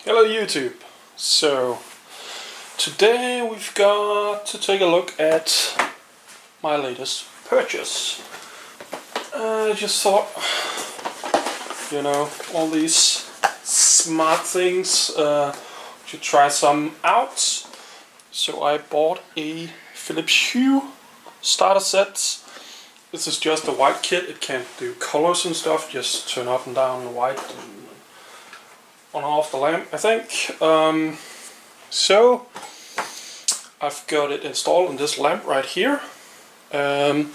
Hello YouTube. So today we've got to take a look at my latest purchase. I just thought, all these smart things, should try some out. So I bought a Phillips Hue starter set. This is just a white kit. It can't do colors and stuff, just turn up and down the white and on and off the lamp, I think. So I've got it installed in this lamp right here. And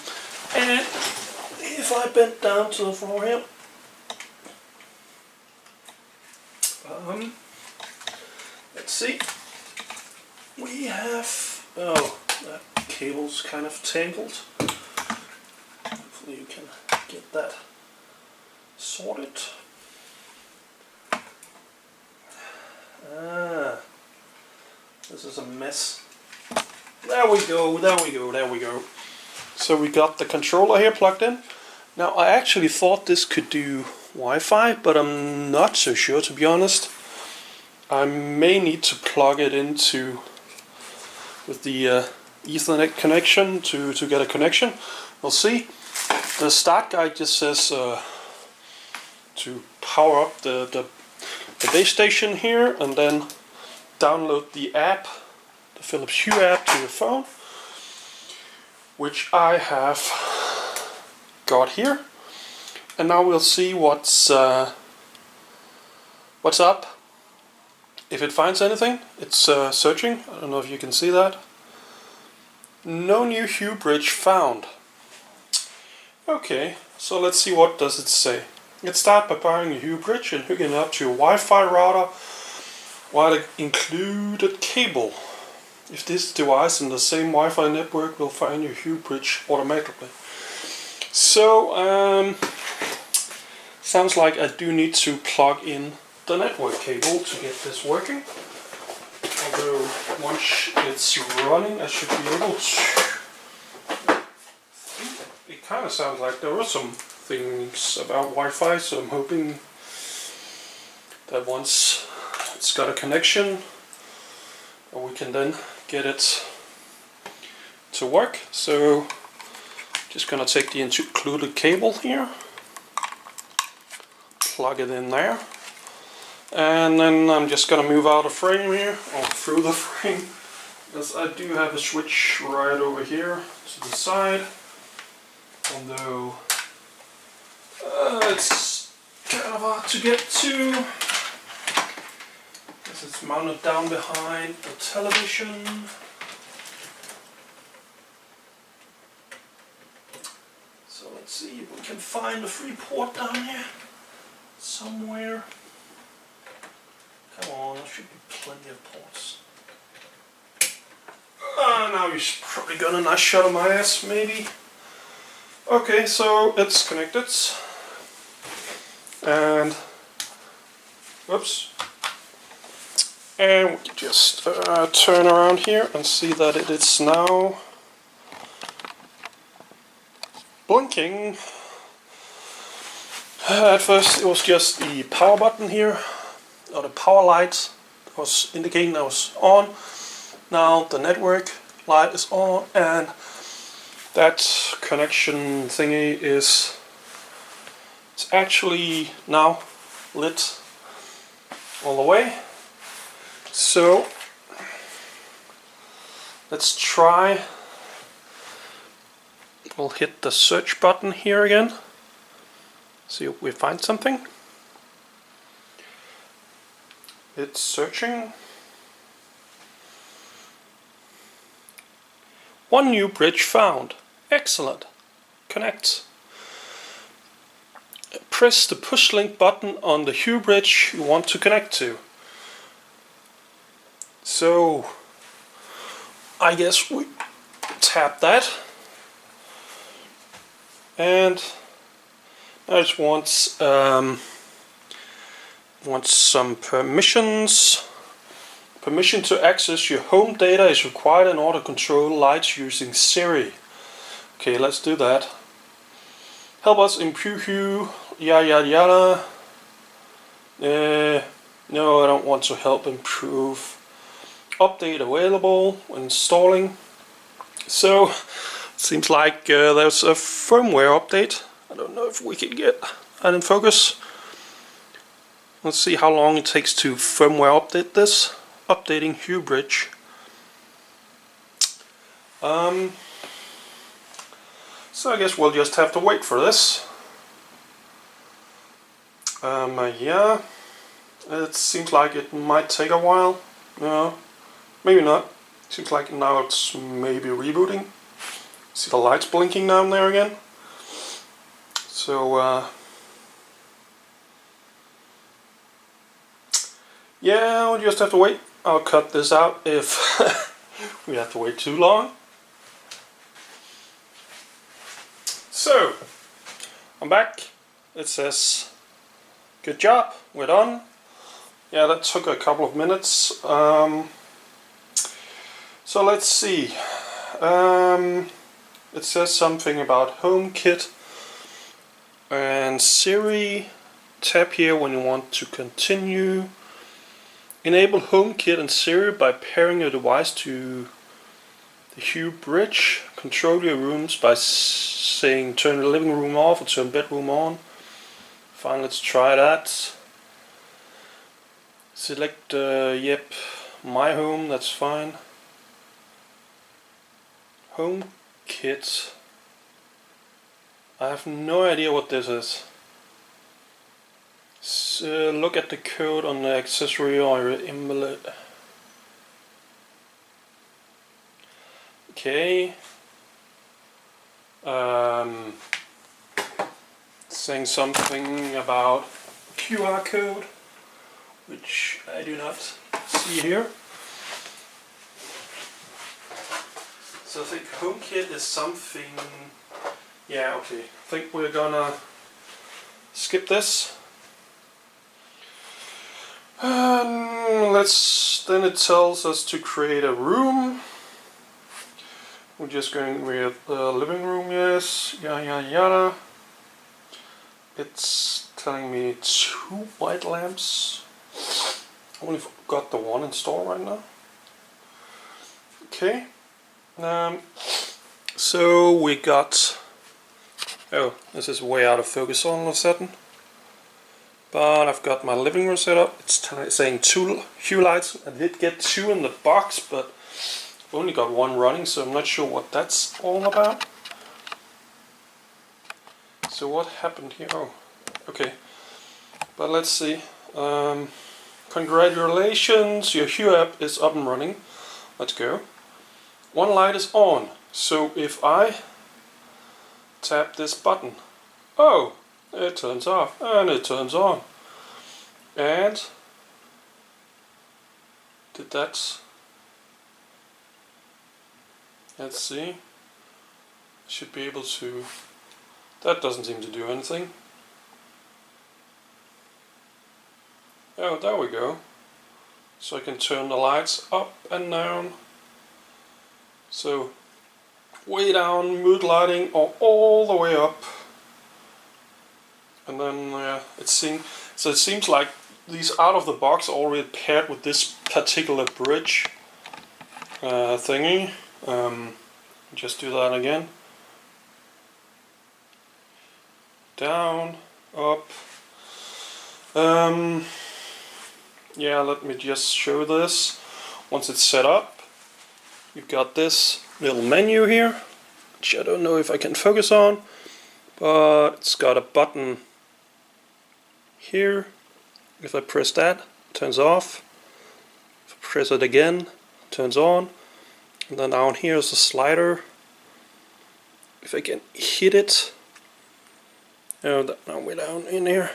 if I bend down to the floor here, let's see. We have, that cable's kind of tangled. Hopefully you can get that sorted. This is a mess. There we go. So we got the controller here plugged in. Now I actually thought this could do Wi-Fi, but I'm not so sure, to be honest. I may need to plug it into with the Ethernet connection to get a connection. We'll see. The start guide just says to power up the base station here and then download the app, the Phillips Hue app, to your phone, which I have got here. And now we'll see what's up. If it finds anything, it's searching. I don't know if you can see that. No new Hue bridge found. Okay, so let's see, what does it say. Let's start by buying a Hue bridge and hooking it up to a Wi-Fi router while the included cable. If this device in the same Wi-Fi network will find your Hue bridge automatically. So, sounds like I do need to plug in the network cable to get this working. Although once it's running, I should be able to. It kind of sounds like there were some things about Wi-Fi, so I'm hoping that once it's got a connection, we can then get it to work. So just gonna take the included cable here, plug it in there, and then I'm just gonna move out of frame here, or through the frame, because I do have a switch right over here to the side, although it's kind of hard to get to because it's mounted down behind the television. So let's see if we can find a free port down here somewhere. Come on, there should be plenty of ports. Now you probably got a nice shot of my ass, maybe. Okay, so it's connected. And whoops, and we can just turn around here and see that it is now blinking. At first it was just the power button here, or the power light that was indicating that was on. Now the network light is on, and that connection thingy is actually now lit all the way. So let's try. We'll hit the search button here again, see if we find something. It's searching. One new bridge found. Excellent. Connect. Press the push link button on the Hue bridge you want to connect to. So I guess we tap that, and I just want some permissions. Permission to access your home data is required in order to control lights using Siri. Okay, let's do that. Help us improve Hue, yada yada yada. No, I don't want to help improve. Update available when installing. So it seems like there's a firmware update. I don't know if we can get that in focus. Let's see how long it takes to firmware update this. Updating Hue Bridge. So I guess we'll just have to wait for this. Yeah, it seems like it might take a while. No, maybe not. Seems like now it's maybe rebooting. See the lights blinking down there again. So yeah, we'll just have to wait. I'll cut this out if we have to wait too long. So I'm back. It says good job, we're done. Yeah, that took a couple of minutes. So let's see. It says something about HomeKit and Siri. Tap here when you want to continue. Enable HomeKit and Siri by pairing your device to the Hue Bridge. Control your rooms by saying turn the living room off or turn bedroom on. Fine, let's try that. Select, yep, my home, that's fine. HomeKit. I have no idea what this is. So look at the code on the accessory or emulate. Okay. Saying something about QR code, which I do not see here. So I think HomeKit is something. Yeah, okay. I think we're gonna skip this. Then it tells us to create a room. We're just going with the living room, yes, yada yada. It's telling me 2 white lamps. I only got the one installed right now. Okay. So we got. Oh, this is way out of focus all of a sudden. But I've got my living room set up. It's saying 2 Hue lights. I did get 2 in the box, but I've only got 1 running, so I'm not sure what that's all about. So what happened here? Oh, okay. But let's see. Congratulations, your Hue app is up and running. Let's go. 1 light is on. So if I tap this button, oh, it turns off and it turns on. And did that? Let's see. Should be able to. That doesn't seem to do anything. Oh, there we go. So I can turn the lights up and down. So way down, mood lighting, or all the way up. And then it seems like these out of the box are already paired with this particular bridge thingy. Just do that again. Down, up. Yeah, let me just show this. Once it's set up, you've got this little menu here, which I don't know if I can focus on, but it's got a button here. If I press that, it turns off. If I press it again, it turns on. And then down here is a slider. If I can hit it, oh, now we're down in here.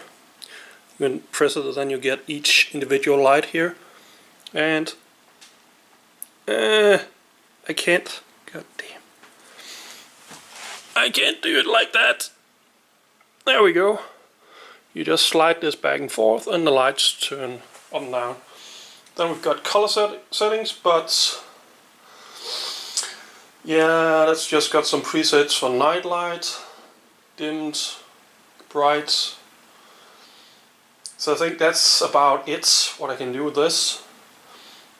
You can press it, and then you get each individual light here. And I can't. God damn. I can't do it like that. There we go. You just slide this back and forth, and the lights turn up and down. Then we've got color settings, but yeah, that's just got some presets for night light, dimmed, bright, So I think that's about it, what I can do with this.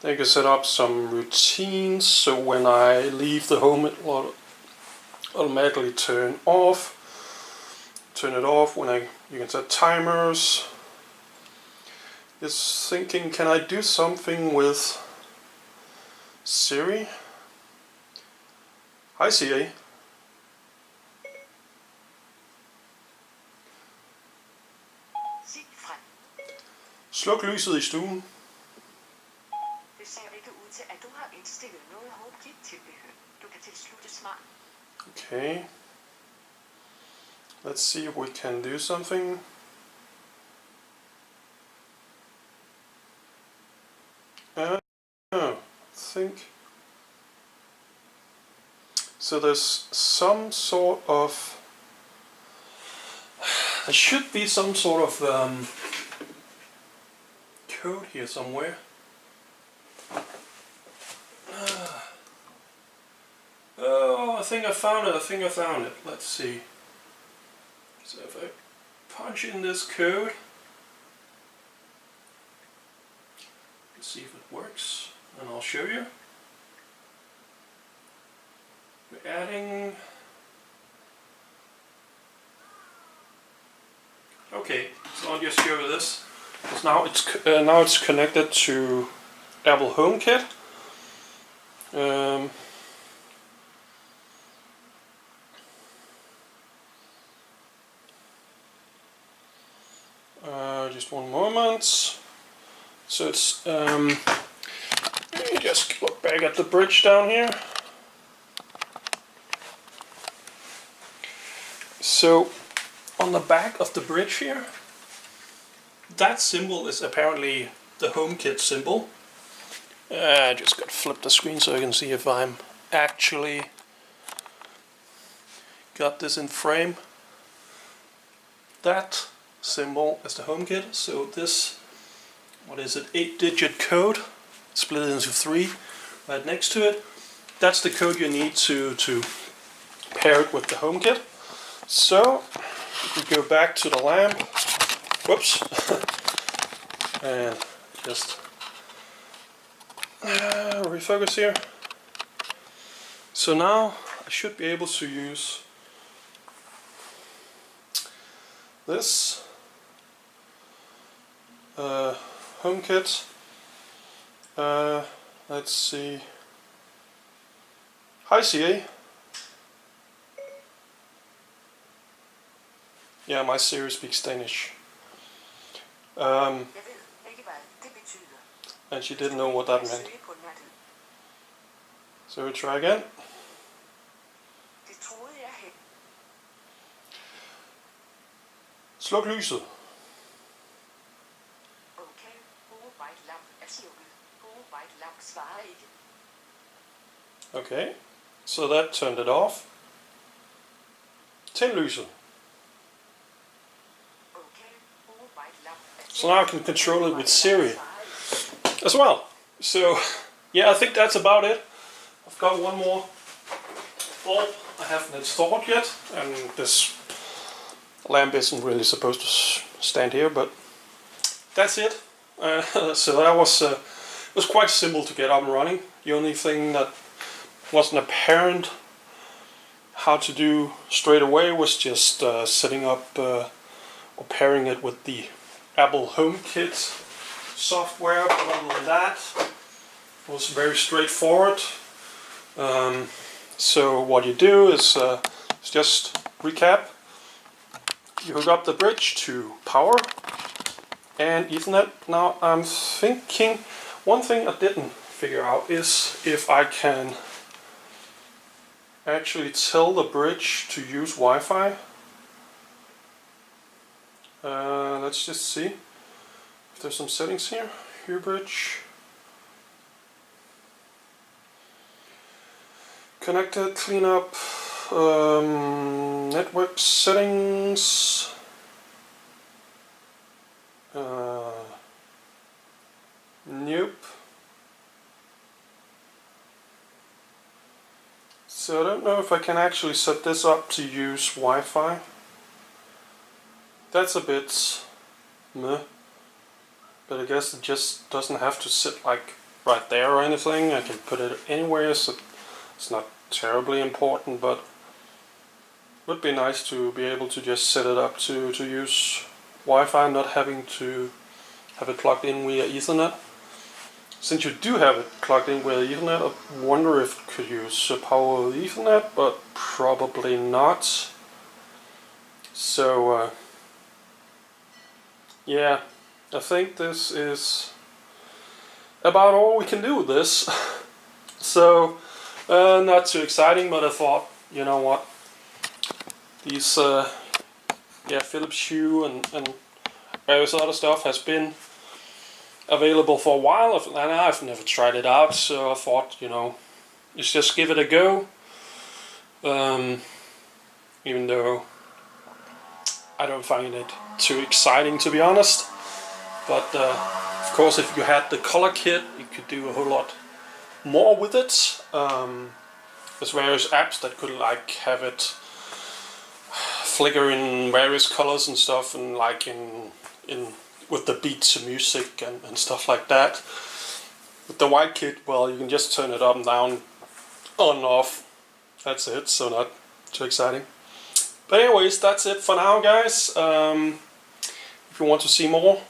Then you can set up some routines, so when I leave the home it will automatically turn it off when you can set timers. Just thinking, can I do something with Siri? Hi Siri. Sluk lyset i stuen. Det ser ikke ud til, at du har indstillet noget HomeKit-tilbehør. Du kan tilslutte smart. Okay. Let's see if we can do something. I think so. There's some sort of. There should be some sort of code here somewhere. Oh, I think I found it. Let's see. So if I punch in this code, let's see if it works, and I'll show you. We're adding. Okay, so I'll just show you this. Because now it's connected to Apple HomeKit. Just one moment. So it's let me just look back at the bridge down here. So on the back of the bridge here, that symbol is apparently the HomeKit symbol. I just got to flip the screen so I can see if I'm actually got this in frame. That symbol is the HomeKit. So this, what is it, 8-digit code split into 3 right next to it. That's the code you need to pair it with the HomeKit. So if we go back to the lamp, whoops, and just refocus here. So now I should be able to use this HomeKit. Let's see. Hi Siri. Yeah, my Siri speaks Danish. And she didn't know what that meant. So we try again. Sluk lyset. Okay, so that turned it off. Tænd lyset. So now I can control it with Siri as well. So yeah, I think that's about it. I've got one more bulb I haven't installed yet, and this lamp isn't really supposed to stand here, but that's it. So that was quite simple to get up and running. The only thing that wasn't apparent how to do straight away was just setting up or pairing it with the Apple HomeKit software, but other than that, it was very straightforward. So what you do is just recap. You hook up the bridge to power and Ethernet. Now I'm thinking, one thing I didn't figure out is if I can actually tell the bridge to use Wi-Fi. Let's just see if there's some settings here. Hue bridge. Connected, cleanup, network settings. Nope. So I don't know if I can actually set this up to use Wi-Fi. That's a bit meh. but I guess it just doesn't have to sit like right there or anything. I can put it anywhere, so it's not terribly important, but it would be nice to be able to just set it up to use Wi-Fi, not having to have it plugged in via Ethernet. Since you do have it plugged in via Ethernet, I wonder if it could use power over Ethernet, but probably not. So yeah, I think this is about all we can do with this. So not too exciting, but I thought, you know what, these Phillips Hue and various other stuff has been available for a while, and I've never tried it out, so I thought, you know, let's just give it a go. Even though I don't find it too exciting, to be honest. But of course, if you had the color kit, you could do a whole lot more with it. There's various apps that could like have it flicker in various colors and stuff, and like in with the beat to music and stuff like that. With the white kit, well, you can just turn it up and down, on and off. That's it, so not too exciting. But anyways, that's it for now, guys. If you want to see more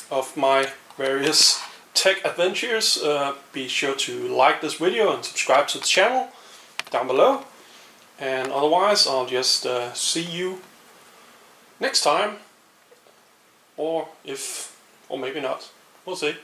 of my various tech adventures, be sure to like this video and subscribe to the channel down below. And otherwise, I'll just see you next time. Or maybe not. We'll see.